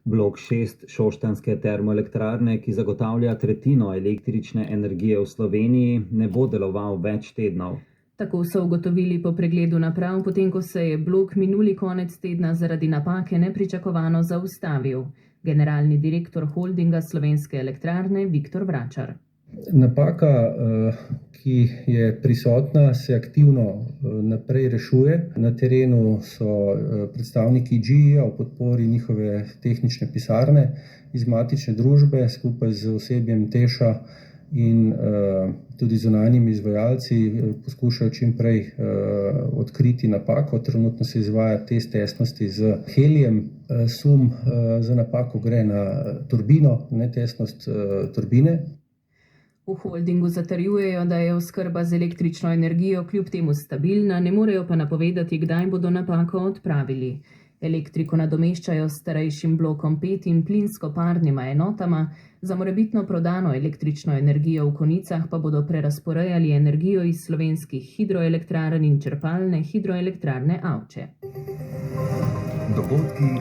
Blok 6 šoštanjske termoelektrarne, ki zagotavlja tretjino električne energije v Sloveniji, ne bo deloval več tednov. Tako so ugotovili po pregledu naprav, potem ko se je blok minuli konec tedna zaradi napake nepričakovano zaustavil. Generalni direktor holdinga Slovenske elektrarne Viktor Vračar. Napaka, ki je prisotna, se aktivno naprej rešuje. Na terenu so predstavniki GE-ja v podpori njihove tehnične pisarne iz matične družbe skupaj z osebjem TEŠ-a in tudi zunanjimi izvajalci poskušajo čim prej odkriti napako. Trenutno se izvaja test tesnosti z helijem. Sum za napako gre na turbino, netestnost turbine. V holdingu zatrjujejo, da je oskrba z električno energijo kljub temu stabilna, ne morejo pa napovedati, kdaj bodo napako odpravili. Elektriko nadomeščajo s starejšim blokom 5 in plinsko-parnima enotama, za morebitno prodano električno energijo v konicah pa bodo prerazporejali energijo iz slovenskih hidroelektrarn in črpalne hidroelektrarne Avče. Dogodki